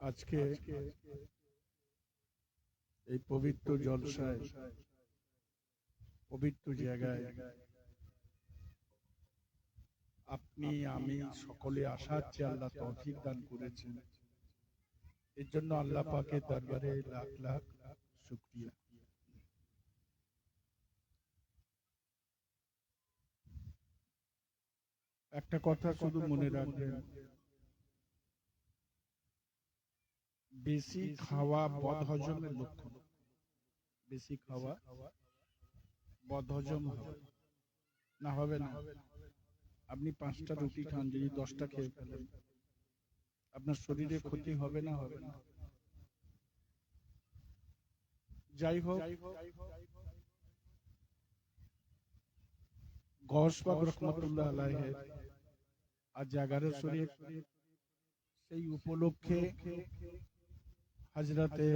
আজকে এই পবিত্র জলসায়, পবিত্র জায়গায় আপনি আমি সকলে আসার চেয়ে আল্লাহ তৌফিক দান করেছেন। এর জন্য আল্লাহ পাকের দরবারে লাখ লাখ শুকরিয়া। একটা কথা শুধু মনে রাখবেন, বেশি খাওয়া বদহজমের লক্ষণ। বেশি খাওয়া বদহজম হবে না, হবে না। আপনি 5টা রুটি খান, যদি 10টা খেয়ে ফেলেন, আপনার শরীরে ক্ষতি হবে না, হবে না? যাই হোক, গৌস পাক রহমতুল্লাহ আলাইহি আজ 11 শরীফ, সেই উপলক্ষে হযরতে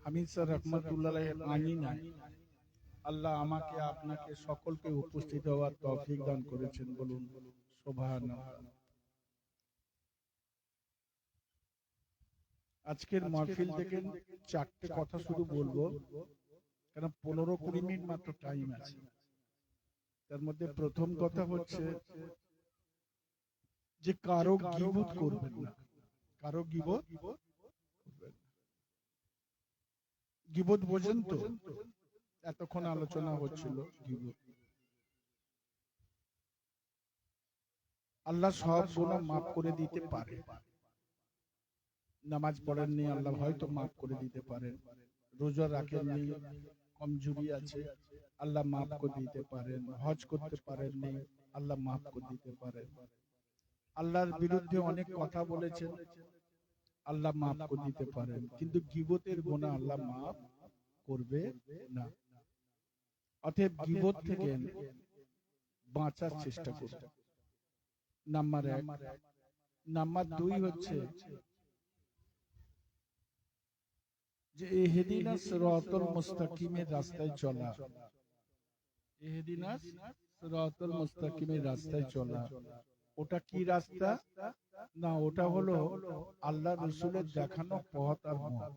হামিদ স্যার রহমতুল্লাহ আলাইহির আমিনায় আল্লাহ আমাকে আপনাকে সকলকে উপস্থিত হওয়ার তৌফিক দান করেছেন। বলুন সুবহানাল্লাহ। আজকের মাহফিল থেকে 4টে কথা শুধু বলবো, কারণ 15-20 মিনিট মাত্র টাইম আছে। তার মধ্যে প্রথম কথা হচ্ছে যে কারো গীবত করবেন না, কারো গীবত করবেন না। গীবত বোঝেন তো? এতক্ষণ আলোচনা হচ্ছিল গীবত। আল্লাহ সব গুনাহ মাফ করে দিতে পারে। নামাজ পড়েননি, আল্লাহ হয়তো মাফ করে দিতে পারেন। রোজা রাখেননি, কমজোরি আছে, আল্লাহ মাফ করে দিতে পারেন। হজ করতে পারেননি, আল্লাহ মাফ করে দিতে পারেন। আল্লাহর বিরুদ্ধে অনেক কথা বলেছেন, আল্লাহ মাফ করে দিতে পারেন। কিন্তু গীবতের গুনাহ আল্লাহ মাফ করবে না। অতএব গীবত থেকে বাঁচার চেষ্টা করুন। নাম্বার 1। নাম্বার 2 হচ্ছে যে ইহদিনাস সিরাতাল মুস্তাকিমের রাস্তায় চলা। ইহদিনাস সিরাতাল মুস্তাকিমের রাস্তায় চলা। ওটা কি রাস্তা? না, ওটা হলো আল্লাহ রাসূলের দেখানো পথ আর মত।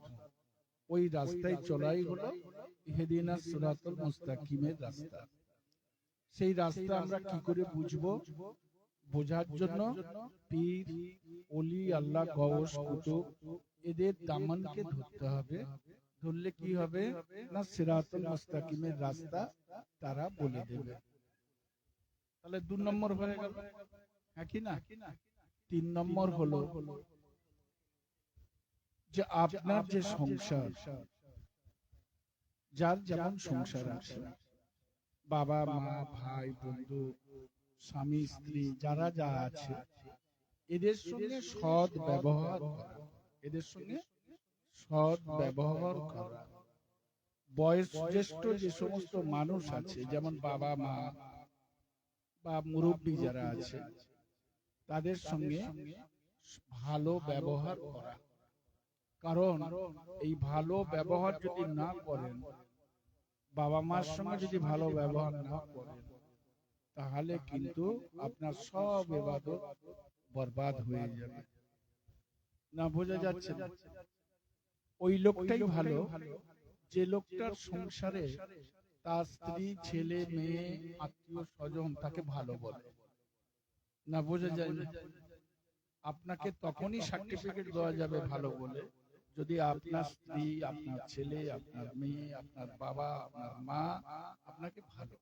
ওই রাস্তায় চলাই হলো ইহদিনাস সিরাতাল মুস্তাকিমের রাস্তা। সেই রাস্তা আমরা কি করে বুঝবো? বোঝার জন্য পীর, ওলি, আল্লাহ, গওস, কুতুব এদের দামানকে ধরতে হবে। ধরলে কি হবে? না, সিরাতুল মুস্তাকিমের রাস্তা তারা বলে দেবে। তাহলে 2 নম্বর হয়ে গেল, হ্যাঁ কি না? 3 নম্বর হলো যে আপনার যে সংসার, যার যেমন সংসার আছে, বাবা মা ভাই বন্ধু স্বামী স্ত্রী যারা যা আছে, এদের সঙ্গে সৎ ব্যবহার করা। এদের সঙ্গে সৎ ব্যবহার করা। বয়োজ্যেষ্ঠ যে সমস্ত মানুষ আছে, যেমন বাবা মা বা মুরব্বী যারা আছে, তাদের সঙ্গে ভালো ব্যবহার করা। কারণ এই ভালো ব্যবহার যদি না করেন, বাবা মার সঙ্গে যদি ভালো ব্যবহার না করেন, তাহলে কিন্তু আপনার সব ইবাদত বরবাদ হয়ে যাবে। না বোঝা যাচ্ছে না? ওই লোকটাই ভালো যে লোকটার সংসারে তার স্ত্রী, ছেলে, মেয়ে, আত্মীয় স্বজন তাকে ভালো বলে। না বোঝা যায় না? আপনাকে তখনই সার্টিফিকেট দেওয়া যাবে ভালো বলে, যদি আপনার স্ত্রী, আপনার ছেলে, আপনার মেয়ে, আপনার বাবা, আপনার মা আপনাকে ভালো।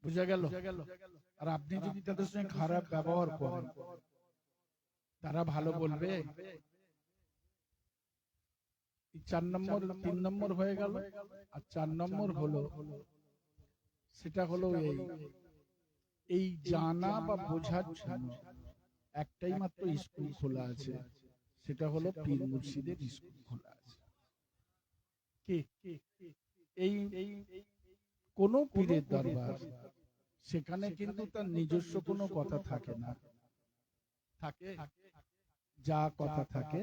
বুঝা গেল? আর আপনি যদি তাদের সঙ্গে খারাপ ব্যবহার করেন, তারা ভালো বলবে? 4 নম্বর, 3 নম্বর হয়ে গেল। আর 4 নম্বর হলো, সেটা হলো এই জানা বা বোঝার জন্য একটাই মাত্র স্কুল খোলা আছে, সেটা হলো পীর মুর্শিদের স্কুল খোলা আছে। কি? এই কোন পীরের দরবার, সেখানে কিন্তু তার নিজস্ব কোনো কথা থাকে না। থাকে যা কথা থাকে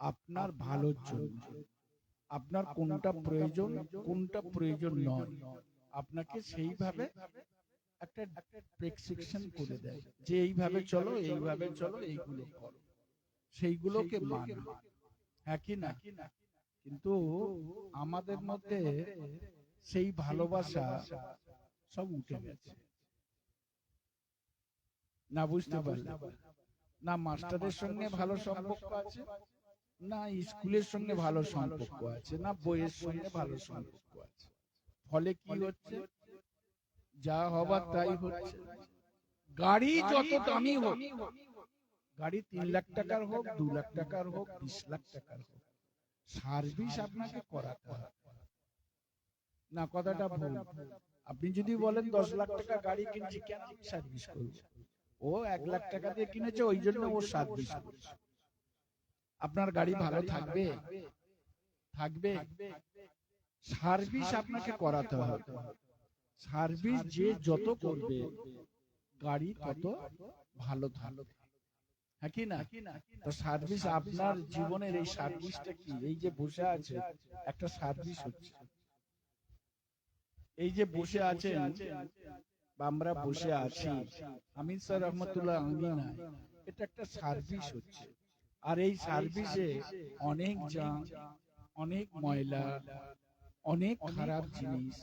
আপনার ভালোর জন্য। আপনার কোনটা প্রয়োজন, কোনটা প্রয়োজন নয়, আপনাকে সেইভাবে একটা প্রেসক্রিপশন করে দেয় যে এইভাবে চলো, এইভাবে চলো, এইগুলো করো। সেইগুলোকে মানা, হ্যাঁ কি না? কিন্তু আমাদের মধ্যে সেই ভালোবাসা সব উঠে গেছে। না বুঝতে পারলে, না মাস্টারের সঙ্গে ভালো সম্পর্ক আছে, না স্কুলের সঙ্গে ভালো সম্পর্ক আছে, না বইয়ের সঙ্গে ভালো সম্পর্ক আছে। ফলে কি হচ্ছে? যা হবার তাই হচ্ছে। গাড়ি যত দামি হোক, গাড়ি 3 লাখ টাকার হোক, 2 লাখ টাকার হোক, 20 লাখ টাকার হোক, সার্ভিস আপনাকে করাতে হবে। না কথাটা ভুল? আপনি যদি বলেন 10 লাখ টাকা গাড়ি কিনছি, কেন সার্ভিস করব? ও 1 লাখ টাকা দিয়ে কিনেছে, ওই জন্য ও সার্ভিস করছে। আপনার গাড়ি ভালো থাকবে? থাকবে? সার্ভিস আপনাকে করাতে হবে। সার্ভিস যে যত করবে, গাড়ি তত ভালো থাকবে, হ্যাঁ কি না? তো সার্ভিস, আপনার জীবনের এই সার্ভিসটা কি? এই যে বসে আছে, একটা সার্ভিস হচ্ছে। এই যে বসে আছেন বা আমরা বসে আছি, আমিন স্যার রহমতুল্লাহ আমিনায়, এটা একটা সার্ভিস হচ্ছে। আর এই সার্ভিসে অনেক জাম, অনেক ময়লা, অনেক খারাপ জিনিস,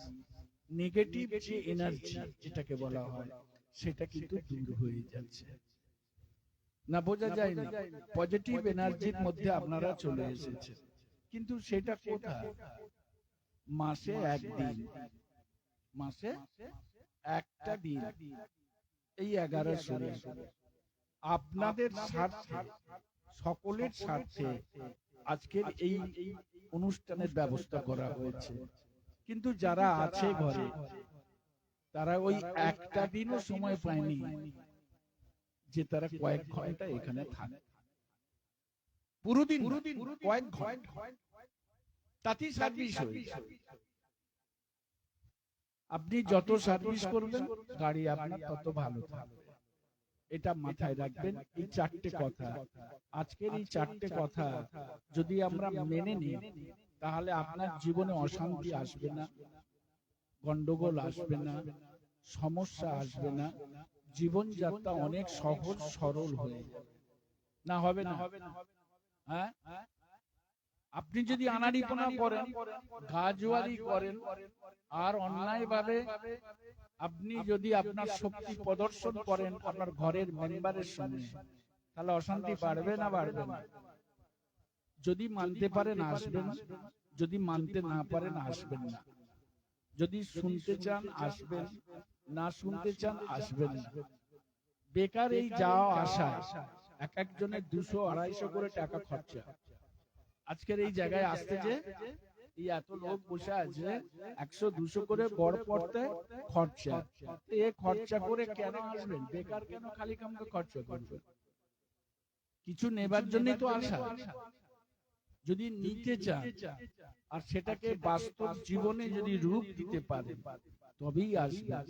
নেগেটিভ যে এনার্জি যেটাকে বলা হয়, সেটা কিন্তু দূর হয়ে যাচ্ছে। না বোঝা যায় না? পজিটিভ এনার্জির মধ্যে আপনারা চলে এসেছেন, কিন্তু সেটা কোথায়? মাসে একদিন, মাসে একটা দিন, এই 1100 আপনাদের স্বার্থে, সকলের স্বার্থে আজকের এই অনুষ্ঠানের ব্যবস্থা করা হয়েছে। কিন্তু যারা আছে ঘরে, তারা ওই একটা দিনও সময় পায়নি যে তারা কয়েক ঘন্টা এখানে থাকে। পুরোদিন কয়েক ঘন্টা, তাতেই সার্ভিস হয়েছে। আপনি যত সার্ভিস করবেন, গাড়ি আপনার তত ভালো থাকবে। এটা মাথায় রাখবেন। এই 4টে কথা, আজকের এই 4টে কথা যদি আমরা মেনে নিই, তাহলে আপনার জীবনে অশান্তি আসবে না, গন্ডগোল আসবে না, সমস্যা আসবে না, জীবনযাত্রা অনেক সহজ সরল হয়ে যাবে। না হবে না? হ্যাঁ, আপনি যদি আনাড়িপনা করেন, গাজওয়ারি করেন, আর অন্যায় ভাবে আপনি যদি আপনার শক্তি প্রদর্শন করেন আপনার ঘরের মেম্বারের সঙ্গে, তাহলে অশান্তি বাড়বে না বাড়বে না? যদি মানতে পারেন আসবেন, যদি মানতে না পারেন আসবেন না। যদি শুনতে চান আসবেন, না শুনতে চান আসবেন না। বেকার এই যাওয়া আসা, এক একজনের 200-250 করে টাকা খরচা। আজকের এই জায়গায় আসতে যে এই এত লোক বসে আছে, 100-200 করে গড় পড়তে খরচা। এ খরচা করে কেন আসবেন? বেকার কেন খালি কামকে খরচা করবেন? কিছু নেবার জন্যই তো আসা। যদি নিতে চান আর সেটাকে বাস্তব জীবনে যদি রূপ দিতে পারেন, তবেই আসবেন।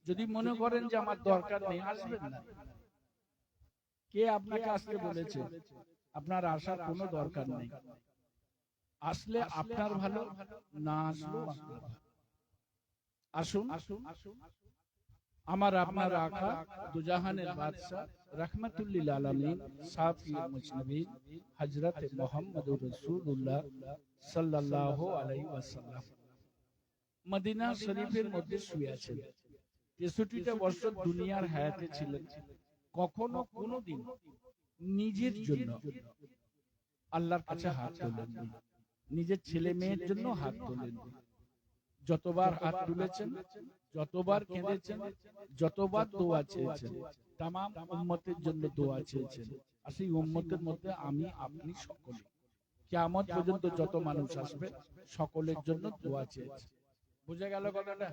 যদি মনে করেন যে আমার দরকার নেই, আসবেন না। কে আপনাকে আসতে বলেছে? আপনার আসার কোনো দরকার নেই। আসলে আপনার ভালো, না আসলেও আপনার ভালো। আসুন, আমার আপনার আকা, দুজাহানের বাদশা, রাহমাতুল্লিল আলামিন, শাফিউল মুজনিবিন, হযরত মুহাম্মদুর রাসূলুল্লাহ সাল্লাল্লাহু আলাইহি ওয়াসাল্লাম মদিনা শরীফের মধ্যে শুয়ে আছেন। 63টা বছর দুনিয়ার হায়াতে ছিলেন। কখনো কোনোদিন নিজের জন্য আল্লাহর কাছে হাত তোলেননি, নিজের ছেলে মেয়ের জন্য হাত তোলেননি। যতবার হাত তুলেছেন, যতবার কেঁদেছেন, যতবার দোয়া চেয়েছেন, তামাম উম্মতের জন্য দোয়া চেয়েছেন। আর সেই উম্মতের মধ্যে আমি আপনি সকলে, কিয়ামত পর্যন্ত যত মানুষ আসবে সকলের জন্য দোয়া চেয়েছেন। বুঝা গেল কথাটা?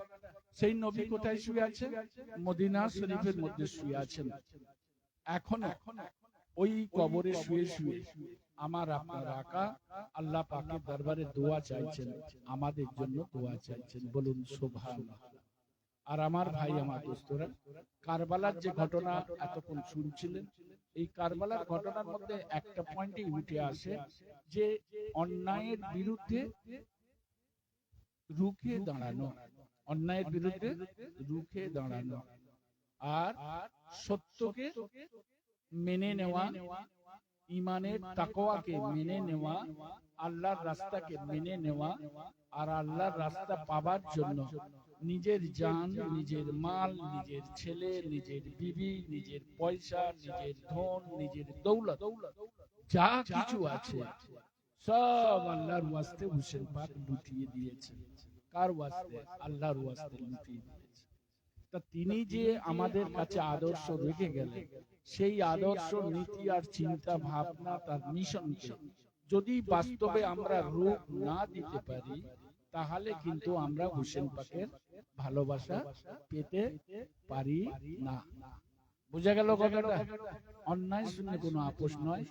সেই নবী কোথায় শুয়ে আছেন? মদিনা শরীফের মধ্যে শুয়ে আছেন। এখন ওই কবরে শুয়ে শুয়ে আমার আপনার আকা আল্লাহ পাকের দরবারে দোয়া চাইছেন, আমাদের জন্য দোয়া চাইছেন। বলুন সুবহানাল্লাহ। আর আমার ভাই, আমার দোস্তরা, কারবালার যে ঘটনা এতক্ষণ শুনছিলেন, এই কারবালার ঘটনার মধ্যে একটা পয়েন্টই উঠে আসে যে অন্যায়ের বিরুদ্ধে রুখে দাঁড়ানো, অন্যায়ের বিরুদ্ধে রুখে দাঁড়ানো, আর সত্যকে মেনে নেওয়া, ইমানের তাকওয়াকে মেনে নেওয়া, আল্লাহর রাস্তাকে মেনে নেওয়া, আর আল্লাহর রাস্তা পাবার জন্য নিজের জান, নিজের মাল, নিজের ছেলে, নিজের বিবি, নিজের পয়সা, নিজের ধন, নিজের দৌলত, যা কিছু আছে সব আল্লাহর ওয়াস্তে হোসেন পাক লুটিয়ে দিয়েছে। কার ওয়াস্তে? আল্লাহর ওয়াস্তে লুটিয়ে দিয়েছে। তা তিনি যে আমাদের কাছে আদর্শ রেখে গেলেন, সেই আদর্শ, নীতি আর চিন্তা ভাবনা, তার মিশনকে যদি বাস্তবে আমরা রূপ না দিতে পারি, তাহলে কিন্তু আমরা হোসেন পাকের ভালোবাসা পেতে পারি না। বুঝা গেল কথাটা? অন্যায় শুনে কোনো আপোষ নয়,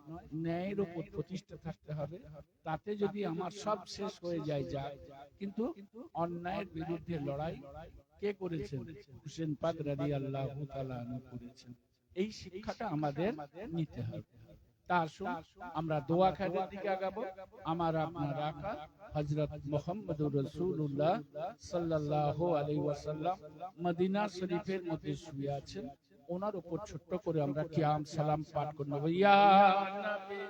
ন্যায়ের উপর প্রতিষ্ঠা থাকতে হবে। তাতে যদি আমার সব শেষ হয়ে যায় যায়, কিন্তু অন্যায়ের বিরুদ্ধে লড়াই কে করেছেন? হোসেন পাক রাদিয়াল্লাহু তাআলা আনহু করেছেন। এই শিক্ষাটা আমাদের নিতে হবে। তা আসুন আমরা দোয়া খায়রের দিকে আগাবো। আমার আপনার আকা হযরত মুহাম্মদুর রাসূলুল্লাহ সাল্লাল্লাহু আলাইহি ওয়াসাল্লাম মদিনা শরীফের মধ্যে শুয়ে আছেন। ওনার উপর ছোট্ট করে আমরা কিয়াম সালাম পাঠ করে নেব। ইয়া নবী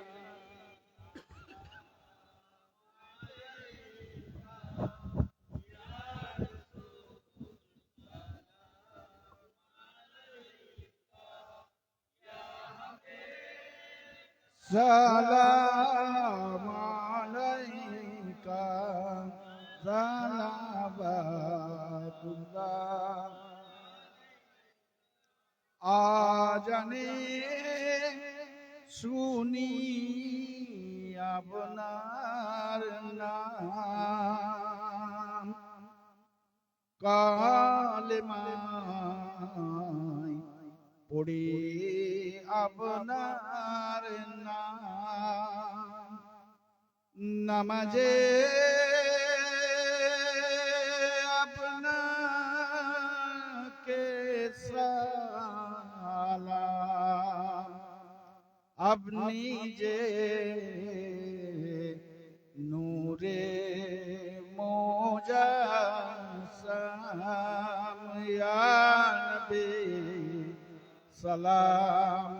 সালাম আলাইকা সালাওয়াতুল্লাহ আজানে শুনি আপনার নাম, কালেমায় পড়ে আপনার নাম, নামাজে আপনাকে সালাম, আপনি যে নূরে মুজাসসাম, ইয়া নবী সালাম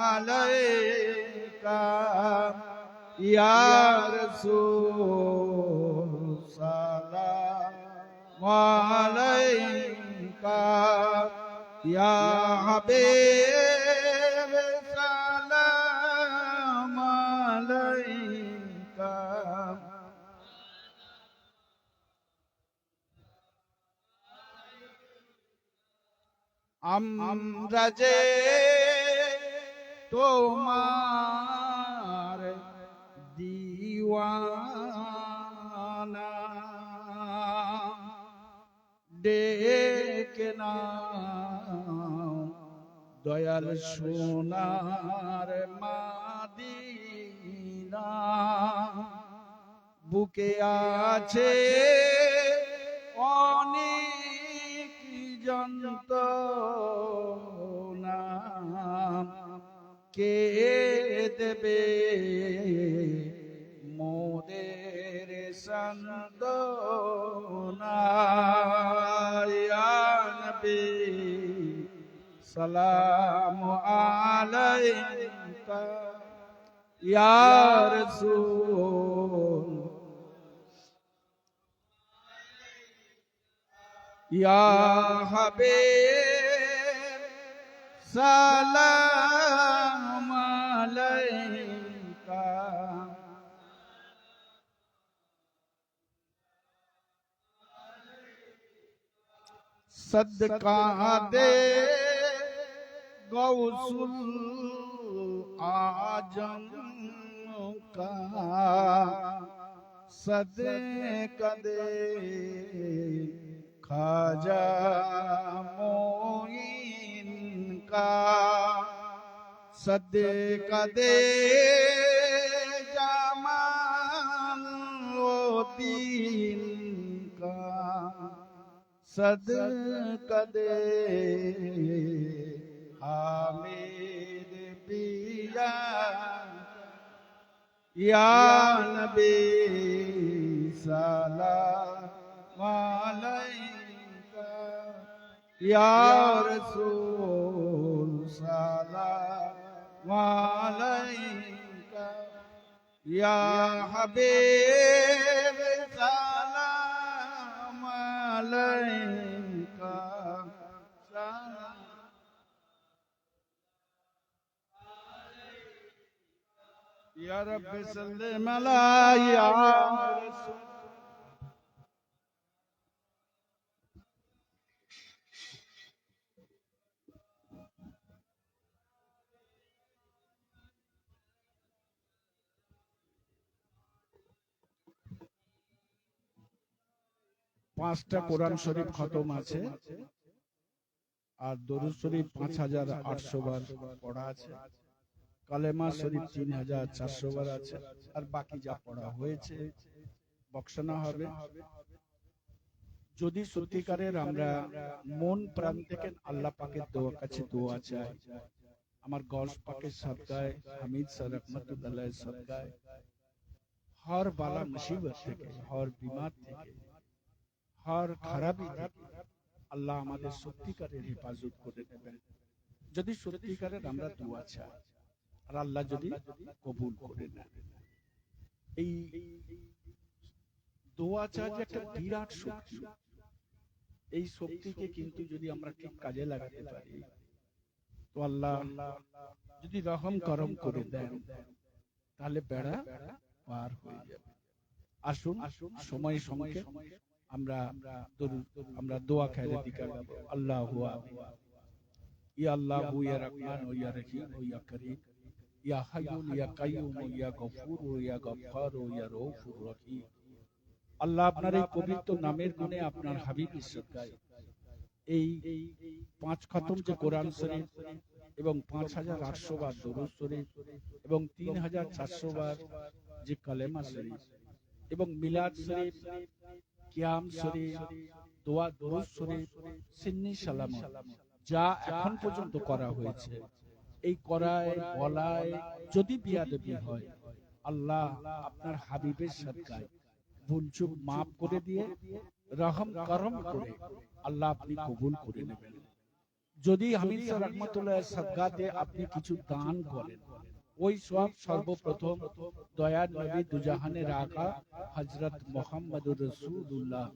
আলাইকা ইয়া রাসূল সালাম আলাইকা ইয়া হাবিব সালাম আলাইকা। আমরা যে তোমার দিওয়ানা, ডেকে নাও দয়াল সোনার মাদিনা, বুকে আছে অনেক যন্ত্রণা, কে দেবে মোদের সান্ত্বনা, ইয়া নবী সালাম আলাইকা ইয়া রাসূল ইয়া হাবিব সালাম আলাইকা। सदका दे गौसुल आजम का, सदका दे खाजा मोइन का, सदका दे जमाल दीन का, सदका दे हामिद पिया या नबी सलाम अलैका या रसूल सलाम अलैका। ইয়া হাবিব সালাম আলাইকা ইয়া রাব্বি সাল্লিম আলা ইয়া রাসূল। পাঁচটা কোরআন শরীফ খতম আছে, আর দরুদ শরীফ 5800 বার পড়া আছে, কালেমা শরীফ 3400 বার আছে, আর বাকি যা পড়া হয়েছে বক্সানা হবে। যদি সত্যিকারের আমরা মন প্রাণ থেকে আল্লাহ পাকের দোয়া কাছে দোয়া চাই, আমার গস পাকের সদকায়, হামিদ স্যার রহমতুল্লাহ সদকায়, হর বালা মুসিবত থেকে, হর বিমার থেকে, হর খারাপি থেকে আল্লাহ আমাদের সত্যিকারের হেফাজত করে দেবেন। যদি সত্যিকারের আমরা দোয়া চাই আর আল্লাহ যদি কবুল করে নেন, এই দোয়া চাই যে একটা বিরাট শক্তি। এই শক্তিকে কিন্তু যদি আমরা ঠিক কাজে লাগাতে পারি তো আল্লাহ যদি রহম করম করে দেন তাহলে বেড়া পার হয়ে যাবে। আসুন সময় সঙ্গে আমরা দোয়া খায়রে দিকে যাব। আল্লাহু আমিন। ইয়া আল্লাহু ইয়া রহমান ও ইয়া রহিম ও ইয়া করিম, ইয়া হাইয়ুন ইয়া কাইয়ুম ও ইয়া গফুর ও ইয়া গফফার ও ইয়া রউফুর রহিম। আল্লাহ আপনার এই পবিত্র নামের গুণে, আপনার হাবিবের সদকায় এই 5 খতম যে কোরআন শরীফ এবং 5800 বার দরুদ শরীফ এবং 3400 বার যে কালেমা শরীফ এবং মিলাদ শরীফ, কিয়াম শরীফ, দোয়া দরুদ শরীফ, সিন্নি সালামত যা এখন পর্যন্ত করা হয়েছে, এই করায় বলায় যদি বিয়াদবি হয়, আল্লাহ আপনার হাবিবের সদকায় ভুলচুক মাফ করে দিয়ে রহম করম করে আল্লাহ আপনি কবুল করে নেবেন। যদি হামিদ স্যার রহমতুল্লাহ সদকাতে আপনি কিছু দান করেন, ওই সব সর্বপ্রথম দয়ার নবী দুজাহানের আকা হযরত মুহাম্মদুর রাসূলুল্লাহ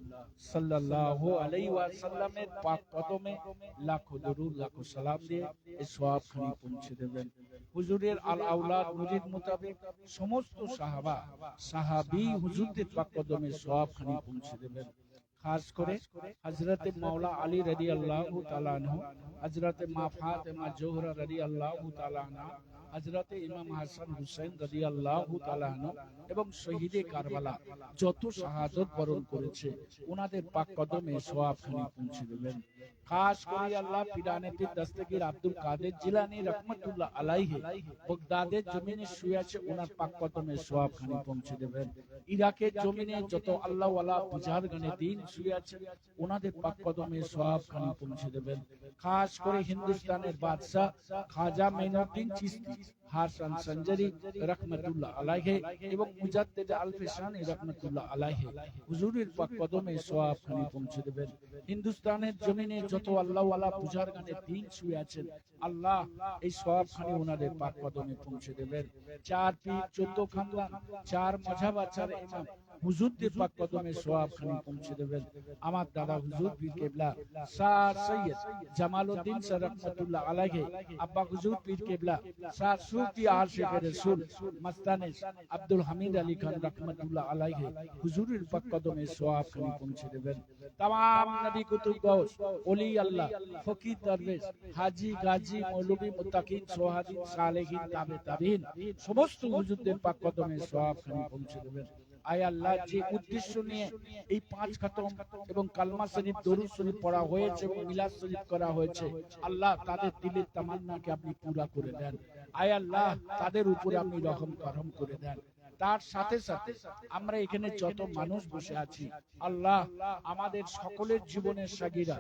সাল্লাল্লাহু আলাইহি ওয়াসাল্লামের পাক কদমে লাখো দরুদ লাখো সালাম দিয়ে এই সওয়াবখানি পৌঁছে দেবেন। হুজুরের আল আওলাদ মুরিদ মোতাবেক সমস্ত সাহাবা সাহাবী হুজুরদের পাক কদমে সওয়াবখানি পৌঁছে দেবেন। খাস করে হযরত মাওলা আলী রাদিয়াল্লাহু তাআলা আনহু, হযরত মা ফাতেমা জোহরা রাদিয়াল্লাহু তাআলা আনহা, হযরত ইমাম হাসান হুসাইন রাদিয়াল্লাহু তাআলা আনহু এবং শহীদে কারবালা যত শাহাদাত বরণ করেছে ওনাদের পাক কদমে সওয়াবখানি পৌঁছে দেবেন। খাস করে আল্লাহ পিরানে পীর দস্তগীর আব্দুল কাদের জিলানী রাহমাতুল্লাহ আলাইহি বাগদাদের জমিনে শুয়ে আছে, ওনার পাক কদমে সওয়াবখানি পৌঁছে দেবেন। ইরাকের জমিনে যত আল্লাহ ওয়ালা বুজুর্গানে দ্বীন শুয়ে আছে ওনাদের পাক কদমে সওয়াবখানি পৌঁছে দেবেন। খাস করে হিন্দুস্তানের বাদশাহ খাজা মাইনুদ্দিন চিশতি হাসান সঞ্জরি রহমতুল্লাহ আলাইহি এবং মুজাদ্দিদ আল-ফিসানি রহমতুল্লাহ আলাইহি হুজুরের পাক কদমে সওয়াবখানি পৌঁছে দেবেন। হিন্দুস্তানের জমিনে যত আল্লাহ ওয়ালা বুজুর্গানে দ্বীন শুয়ে আছেন আল্লাহ এই সওয়াবখানি ওনাদের পাক কদমে পৌঁছে দেবেন। 4 পীর 14 খানদান 4 মাযহাব 4 ইমাম হুজুরদের পাক কদমে সওয়াবখানি পৌঁছে দেবেন। আমার দাদা হুজুর পীর কেবলা শাহ সৈয়দ জামালউদ্দিন স্যার রহমাতুল্লাহ আলাইহি, আব্বা হুজুর পীর কেবলা শাহ সুফি আশিক রাসূল মাস্তানে আব্দুল হামিদ আলী খান রহমাতুল্লাহ আলাইহি হুজুরের পাক কদমে সওয়াবখানি পৌঁছে দেবেন। तमाम নবী কুতুব গৌস ওলি আল্লাহ ফকির দরবেশ হাজী গাজী মৌলভী মুত্তাকিন সোহাদী সালেহিন তাবে তাবিন সমস্ত হুজুরদের পাক কদমে সওয়াবখানি পৌঁছে দেবেন। আয় আল্লাহ, যে উদ্দেশ্য নিয়ে এই 5 খতম এবং কালমা শরীফ দরুদ শরীফ পড়া হয়েছে এবং মিলাদ শরীফ করা হয়েছে, আল্লাহ তাদের দিলের তামান্নাকে আপনি পুরা করে দেন। আয় আল্লাহ, তাদের উপর আপনি রহম করম করে দেন। তার সাথে সাথে আমরা এখানে যত মানুষ বসে আছি আল্লাহ আমাদের সকলের জীবনের সাগীরা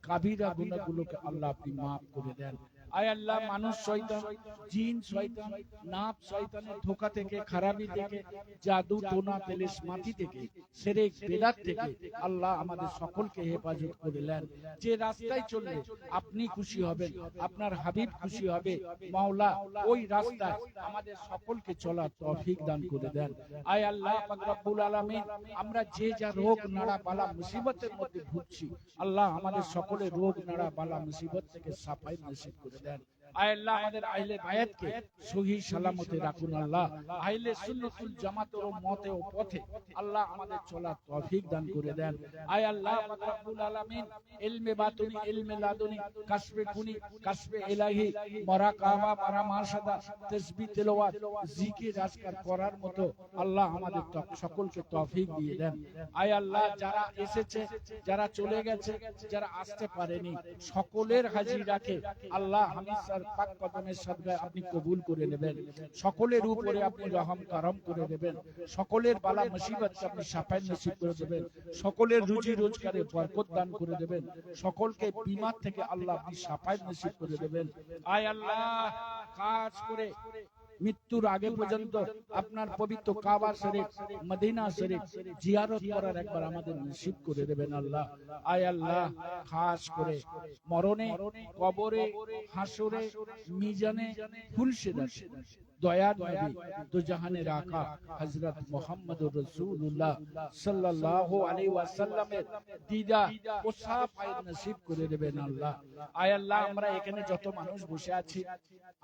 কাবিরা গুনাহগুলোকে আল্লাহ আপনি মাফ করে দেন। আয় আল্লাহ, মানুষ শয়তান, জিন শয়তান, নাপ শয়তানের ধোঁকা থেকে, খারাপি থেকে, জাদু টোনা তেলিশ মাটি থেকে, শিরক বিদআত থেকে আল্লাহ আমাদের সকলকে হেফাজত করে নেন। যে রাস্তায় চললে আপনি খুশি হবেন, আপনার হাবিব খুশি হবে, মাওলা ওই রাস্তায় আমাদের সকলকে চলার তৌফিক দান করে দেন। আয় আল্লাহ পাক রব্বুল আলামিন, আমরা যে যা রোগ নাড়া বালা মুসিবতের মধ্যে ভুগছি, আল্লাহ আমাদের সকলের রোগ নাড়া বালা মুসিবত থেকে সাফাই নসিব করে দেন। আয় আল্লাহ, আমাদের আহলে বায়াতকে সহি সালামতে রাখুন। আল্লাহ আহলে সুন্নাতুল জামাতের মতে ও পথে আল্লাহ আমাদের চলার তৌফিক দান করে দেন। আয় আল্লাহ পাক রব্বুল আলামিন, ইলমে বাতুনি, ইলমে লাদুনি, কাশফে কুনি, কাশফে ইলাহি, মুরাকাবা, পারামার্শদা, তাসবিহ, তেলাওয়াত, জিকির, আজকার করার মতো আল্লাহ আমাদের সকলকে তৌফিক দিয়ে দেন। আয় আল্লাহ, যারা এসেছে, যারা চলে গেছে, যারা আসতে পারেনি, সকলের হাজিরাকে আল্লাহ হামিদ পাক কদমের সাদগায় আপনি কবুল করে নেবেন। সকলের উপরে আপনি রহম করম করে দেবেন। সকলের বালা মুসিবতকে আপনি সাফাই নসিব করে দেবেন। সকলের রুজি রোজগারে বরকত দান করে দেবেন। সকলকে বিমার থেকে আল্লাহ আপনি সাফাই নসিব করে দেবেন। আয় আল্লাহ, কাজ করে মৃত্যুর আগে পর্যন্ত আপনার পবিত্র কাবা শরীফ, মদিনা শরীফ জিয়ারত করার একবার আমাদের নসিব করে দেবেন আল্লাহ। আয় আল্লাহ, খাস করে মরণে, কবরে, হাসরে, মিজানে, ফুলসিরাতে দয়ার নবী দু জাহানের আকা হযরত মুহাম্মদুর রাসূলুল্লাহ সাল্লাল্লাহু আলাইহি ওয়াসাল্লামের দিদার ও সাফায়েত নসিব করে দেবেন আল্লাহ। আয় আল্লাহ, আমরা এখানে যত মানুষ বসে আছি,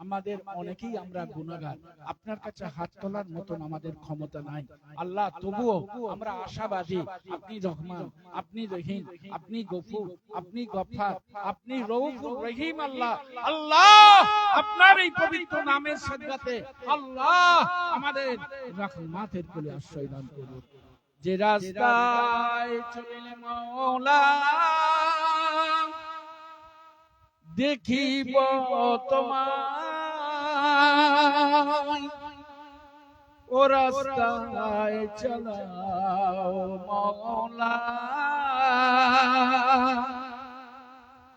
আমাদের অনেকেই আমরা গুনাহগার, আপনার কাছে হাত তোলার মতন আমাদের ক্ষমতা নাই আল্লাহ। তবুও আমরা আশাবাদী, আপনি রহমান, আপনি রহিম, আপনি গফুর, আপনি গফফার, আপনি রউফুর রহিম। আল্লাহ আল্লাহ, আপনার এই পবিত্র নামের সাদগাতে আল্লাহ আমাদের রহমতের কোলে আশ্রয় দান করুন। যে রাস্তায় চলিলে মাওলা দেখিব তোমায়, ও রাস্তায় চলাও মাওলা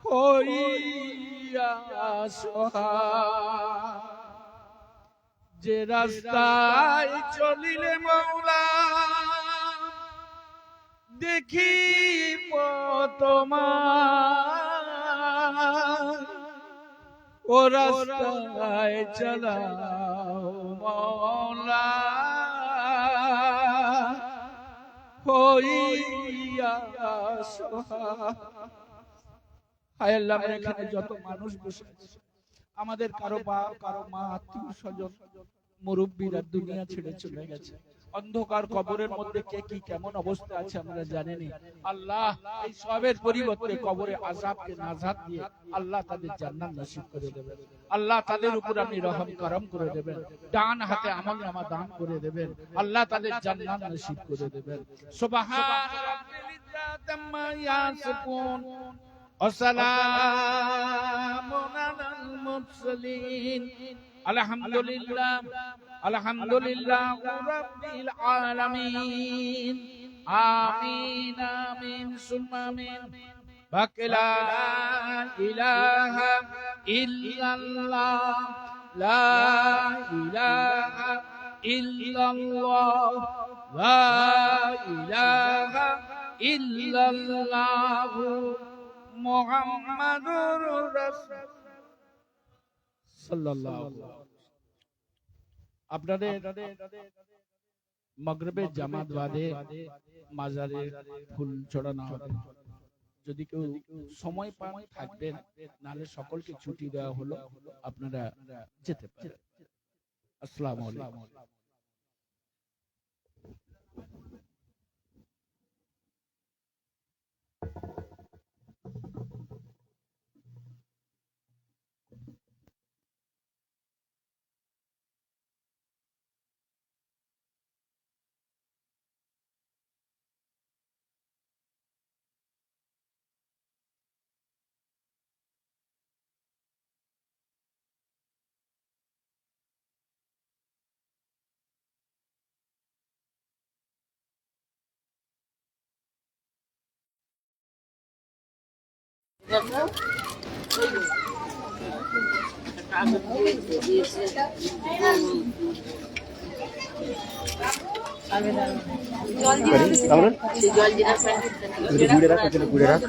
হইয়া সহায়। যে রাস্তায় চলিলে মাওলা দেখিব তোমায়, ও রাস্তায় চলাও মাওলা হইয়া সহায়। হায় আল্লাহ, এখানে যত মানুষ বসে আছে, আমাদের কারো বাপ, কারো মা, আত্মীয় স্বজন, মুরব্বীরা দুনিয়া ছেড়ে চলে গেছে। অন্ধকার কবরের মধ্যে কে কি কেমন অবস্থা আছে আমরা জানিনি। আল্লাহ, এই সবের পরিবর্তে কবরে আযাবকে নাজাত দিয়ে আল্লাহ তাদের জান্নাত নসিব করে দেবেন। আল্লাহ তাদের উপর আপনি রহম করম করে দেবেন। ডান হাতে আমলনামা দান করে দেবেন। আল্লাহ তাদের জান্নাত নসিব করে দেবেন। সুবহান রাব্বিল ইজ্জাতি আম্মা ইয়াসিফুন ওয়া সালামুন আলাল মুরসালিন, আলহামদুলিল্লাহ আলহামদুলিল্লাহ রাব্বিল আলামিন। আমিন আমিন সুম্মা আমিন। বাকলা ইলাহা ইল্লাল্লাহ, লা ইলাহা ইল্লাল্লাহ, লা ইলাহা ইল্লাল্লাহ মুহাম্মাদুর রাসূল সাল্লাল্লাহু আলাইহি ওয়াসাল্লাম। আপনাদের মাগরিবের জামাত বাদে মাজারে ফুল চড়ানো হবে। যদি কেউ সময় পান থাকবেন, নাহলে সকলকে ছুটি দেওয়া হলো, আপনারা যেতে পারেন। আসসালামু আলাইকুম। জল জিরা ঘুরে রাখ ঘুরে রাখ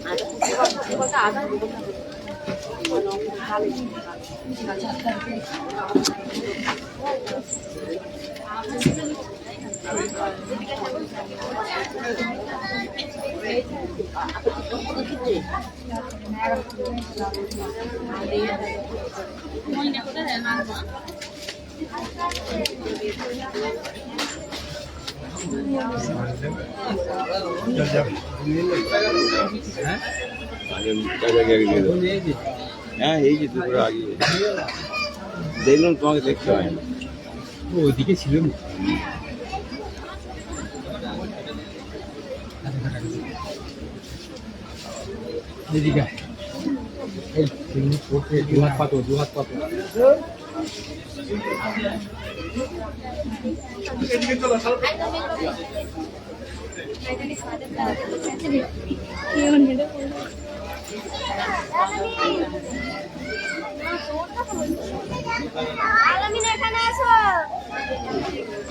আদা হ্যাঁ এই যে দুপুরে আগে দেখলাম তোমাকে দেখতে হয় না ওইদিকে ছিল এদিকে দুহাত পাতো এদিকে চলো আলামিন এখানে আসো।